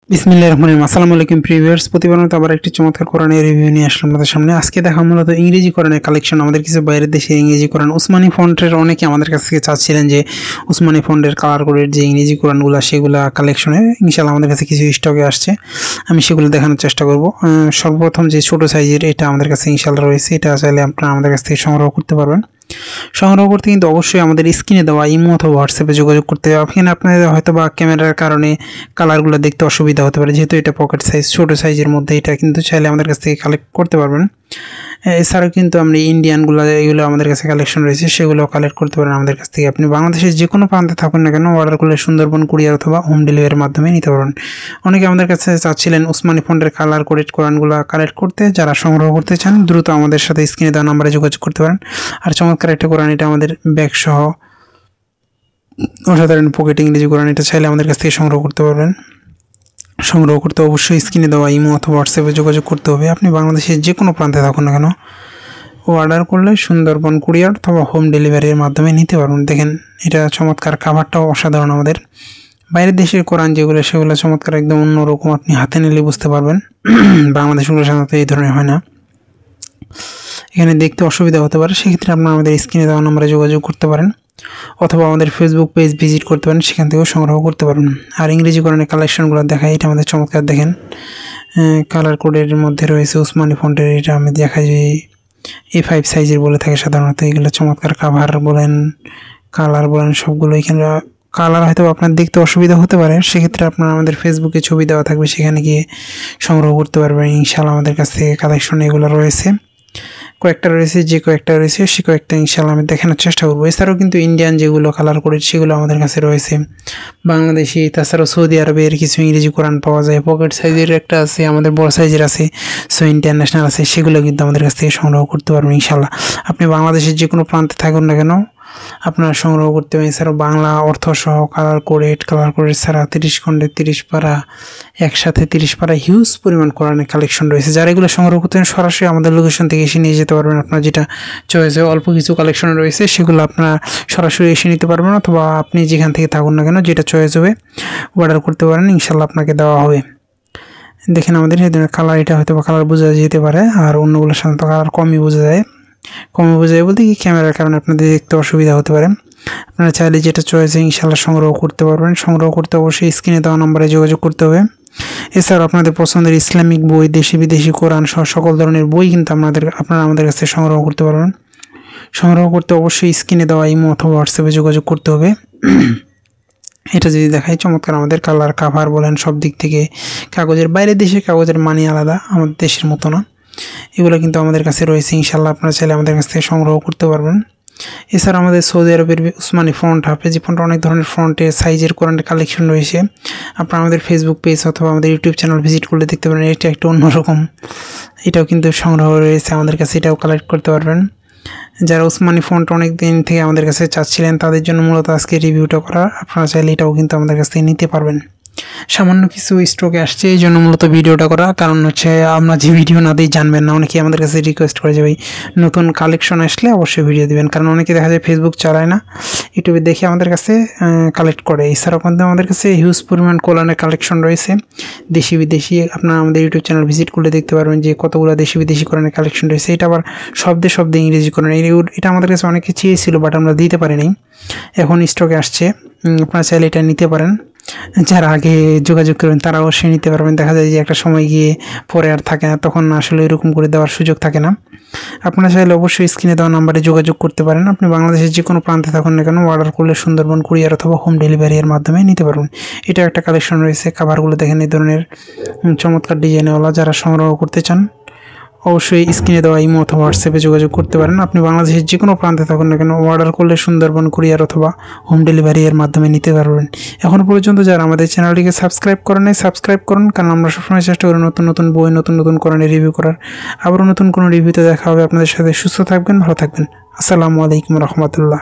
বিসমিল্লাহির রহমানির রহিম। আসসালামু আলাইকুম প্রিভিউয়ার্স, প্রতিবার মতো আবার একটি চমৎকার কোরআনের রিভিউ নিয়ে আসলাম আপনাদের সামনে। আজকে দেখা মূলত ইংরেজি কোরআনের কালেকশন। আমাদের কিছু বাইরের দেশে ইংরেজি কোরআন উসমানী ফন্টের অনেকে আমাদের কাছ থেকে চাচ্ছিলেন যে উসমানী ফন্টের কালার কোডের যে ইংরেজি কোরআনগুলো সেগুলো কালেকশনে ইনশাআল্লাহ আমাদের কাছে কিছু স্টকে আসছে, আমি সেগুলো দেখানোর চেষ্টা করব। সর্বপ্রথম যে ছোট সাইজের এটা আমাদের কাছে ইনশাআল্লাহ রয়েছে, এটা চাইলে আপনারা আমাদের কাছ থেকে সংগ্রহ করতে পারবেন। সংগ্রহ করতে কিন্তু অবশ্যই আমাদের স্ক্রিনে দেওয়া ইমো অথবা হোয়াটসঅ্যাপে যোগাযোগ করতে হবে। এখানে আপনাদের হয়তো বা ক্যামেরার কারণে কালারগুলো দেখতে অসুবিধা হতে পারে, যেহেতু এটা পকেট সাইজ ছোটো সাইজের মধ্যে, এটা কিন্তু চাইলে আমাদের কাছ থেকে কালেক্ট করতে পারবেন। এছাড়াও কিন্তু আমরা ইন্ডিয়ানগুলো এগুলো আমাদের কাছে কালেকশন রয়েছে, সেগুলো কালেক্ট করতে পারেন আমাদের কাছ থেকে। আপনি বাংলাদেশের যে কোনো প্রান্তে থাকুন না কেন, অর্ডার করলে সুন্দরবন কুরিয়ার অথবা হোম ডেলিভারির মাধ্যমে নিতে পারবেন। অনেকে আমাদের কাছে চাচ্ছিলেন উসমানী ফন্টের কালার কোডেড কোরআনগুলো কালেক্ট করতে। যারা সংগ্রহ করতে চান দ্রুত আমাদের সাথে স্ক্রিনে দেওয়া নাম্বারে যোগাযোগ করতে পারেন। আর চমৎকার একটা কোরআন, এটা আমাদের ব্যাগ সহ অসাধারণ পকেট ইংরেজি কোরআন, এটা চাইলে আমাদের কাছ থেকে সংগ্রহ করতে পারবেন। সংগ্রহ করতে অবশ্যই স্ক্রিনে দেওয়া ইমো অথবা হোয়াটসঅ্যাপে যোগাযোগ করতে হবে। আপনি বাংলাদেশের যে কোনো প্রান্তে থাকুন না কেন, অর্ডার করলে সুন্দরবন কুরিয়ার অথবা হোম ডেলিভারির মাধ্যমে নিতে পারবেন। দেখেন এটা চমৎকার, কাভারটাও অসাধারণ। আমাদের বাইরের দেশের কোরআন যেগুলো সেগুলো চমৎকার, একদম অন্যরকম, আপনি হাতে নিলে বুঝতে পারবেন। বাংলাদেশগুলো সাধারণত এই ধরনের হয় না, এখানে দেখতে অসুবিধা হতে পারে। সেক্ষেত্রে আপনারা আমাদের স্ক্রিনে দেওয়া নম্বরে যোগাযোগ করতে পারেন অথবা আমাদের ফেসবুক পেজ ভিজিট করতে পারেন, সেখান থেকেও সংগ্রহ করতে পারবেন। আর ইংরেজি কোরআনের কালেকশনগুলো দেখাই, এটা আমাদের চমৎকার। দেখেন কালার কোডের মধ্যে রয়েছে উসমানী ফন্টের, এটা আমি দেখাই যে A5 সাইজের বলে থাকে সাধারণত। এগুলো চমৎকার, কাভার বলেন কালার বলেন সবগুলো। এখানে কালার হয়তো আপনার দেখতে অসুবিধা হতে পারে, সেক্ষেত্রে আপনারা আমাদের ফেসবুকে ছবি দেওয়া থাকবে, সেখানে গিয়ে সংগ্রহ করতে পারবেন ইনশাআল্লাহ। আমাদের কাছ থেকে কালেকশন এগুলো রয়েছে, কয়েকটা রয়েছে, যে কয়েকটা রয়েছে সে কয়েকটা ইনশাআল্লাহ আমি দেখানোর চেষ্টা করবো। এছাড়াও কিন্তু ইন্ডিয়ান যেগুলো কালার কোডেড সেগুলো আমাদের কাছে রয়েছে, বাংলাদেশি। তাছাড়াও সৌদি আরবের কিছু ইংরেজি কোরআন পাওয়া যায়, পকেট সাইজের একটা আছে, আমাদের বড় সাইজের আছে, সো ইন্টারন্যাশনাল আছে, সেগুলো কিন্তু আমাদের কাছ থেকে সংগ্রহ করতে পারবেন ইনশাআল্লাহ। আপনি বাংলাদেশের যে কোনো প্রান্তে থাকুন না কেন আপনারা সংগ্রহ করতে পারেন। এছাড়াও বাংলা অর্থ সহ কালার কোডেড ছাড়া 30 খণ্ডের 30 পারা, একসাথে 30 পারা হিউজ পরিমাণ কোরআনের কালেকশন রয়েছে। যারা এগুলো সংগ্রহ করতে সরাসরি আমাদের লোকেশন থেকে এসে নিয়ে যেতে পারবেন। আপনার যেটা চয়েস হয়, অল্প কিছু কালেকশন রয়েছে সেগুলো আপনারা সরাসরি এসে নিতে পারবেন, অথবা আপনি যেখান থেকে থাকুন না কেন যেটা চয়েস হবে অর্ডার করতে পারেন, ইনশাল্লাহ আপনাকে দেওয়া হবে। দেখেন আমাদের এই ধরনের কালার, এটা হয়তো বা কালার বোঝা যেতে পারে, আর অন্যগুলো সাধারণত কালার কমই বোঝা যায়। বলতে কি ক্যামেরার কারণে আপনাদের দেখতে অসুবিধা হতে পারে। আপনারা চাইলে যেটা চয়েসে ইনশাআল্লাহ সংগ্রহ করতে পারবেন। সংগ্রহ করতে অবশ্যই স্ক্রিনে দেওয়া নম্বরে যোগাযোগ করতে হবে। এছাড়াও আপনাদের পছন্দের ইসলামিক বই, দেশি বিদেশি কোরআন সহ সকল ধরনের বই কিন্তু আপনারা আমাদের কাছে সংগ্রহ করতে পারবেন। সংগ্রহ করতে অবশ্যই স্ক্রিনে দেওয়া ইমো অথবা হোয়াটসঅ্যাপে যোগাযোগ করতে হবে। এটা যদি দেখাই চমৎকার, আমাদের কালার কাভার বলেন সব দিক থেকে কাগজের, বাইরের দেশের কাগজের মানি আলাদা, আমাদের দেশের মতো না। এগুলো কিন্তু আমাদের কাছে রয়েছে ইনশাআল্লাহ, আপনারা চাইলে আমাদের কাছ থেকে সংগ্রহ করতে পারবেন। এছাড়া আমাদের সৌদি আরবের উসমানী ফন্ট, হাফেজি ফন্ট, অনেক ধরনের ফন্টের সাইজের কোরআনের কালেকশন রয়েছে। আপনারা আমাদের ফেসবুক পেজ অথবা আমাদের ইউটিউব চ্যানেল ভিজিট করলে দেখতে পারেন, এটা একটা অন্যরকম, এটাও কিন্তু সংগ্রহ রয়েছে আমাদের কাছে, এটাও কালেক্ট করতে পারবেন। যারা উসমানী ফন্ট অনেক দিন থেকে আমাদের কাছে চাচ্ছিলেন তাদের জন্য মূলত আজকে রিভিউটা করা। আপনারা চাইলে এটাও কিন্তু আমাদের কাছ থেকে নিতে পারবেন। সামান্য কিছু স্টকে আসছে, এই জন্য মূলত ভিডিওটা করা, কারণ হচ্ছে আমরা যে ভিডিও না দিই জানবেন না। অনেকে আমাদের কাছে রিকোয়েস্ট করে যে ভাই নতুন কালেকশন আসলে অবশ্যই ভিডিও দিবেন, কারণ অনেকে দেখা যায় ফেসবুক চালায় না, ইউটিউবে দেখে আমাদের কাছে কালেক্ট করে। এছাড়াও কিন্তু আমাদের কাছে হিউজ পরিমাণ কোরআনের কালেকশন রয়েছে, দেশি বিদেশি। আপনারা আমাদের ইউটিউব চ্যানেল ভিজিট করলে দেখতে পারবেন যে কতগুলো দেশি বিদেশি কোরআনের কালেকশন রয়েছে। এটা আবার শব্দে ইংরেজি কোরআন, এটা আমাদের কাছে অনেকে চেয়েছিল বাট আমরা দিতে পারিনি, এখন স্টকে আসছে। আপনারা চাইলে এটা নিতে পারেন। যারা আগে যোগাযোগ করবেন তারা অবশ্যই নিতে পারবেন। দেখা যায় যে একটা সময় গিয়ে পরে আর থাকে না, তখন আসলে এরকম করে দেওয়ার সুযোগ থাকে না। আপনারা চাইলে অবশ্যই স্ক্রিনে দেওয়া নাম্বারে যোগাযোগ করতে পারেন। আপনি বাংলাদেশের যে কোনো প্রান্তে থাকুন না কেন অর্ডার করলে সুন্দরবন কুরিয়ার অথবা হোম ডেলিভারির মাধ্যমে নিতে পারবেন। এটা একটা কালেকশন রয়েছে, কাভারগুলো দেখেন এই ধরনের চমৎকার ডিজাইনওয়ালা। যারা সংগ্রহ করতে চান অবশ্যই স্ক্রিনে দেওয়া ইমো অথবা হোয়াটসঅ্যাপে যোগাযোগ করতে পারেন। আপনি বাংলাদেশের যে কোনো প্রান্তে থাকুন না কেন অর্ডার করলে সুন্দরবন কুরিয়ার অথবা হোম ডেলিভারি এর মাধ্যমে নিতে পারবেন। এখন পর্যন্ত যারা আমাদের চ্যানেলটিকে সাবস্ক্রাইব করেন নাই সাবস্ক্রাইব করুন, কারণ আমরা সবসময় চেষ্টা করি নতুন নতুন বই, নতুন নতুন কোরআনের রিভিউ করার। আবারও নতুন কোনো রিভিউতে দেখা হবে আপনাদের সাথে। সুস্থ থাকবেন, ভালো থাকবেন। আসসালামু আলাইকুম রহমতুল্লাহ।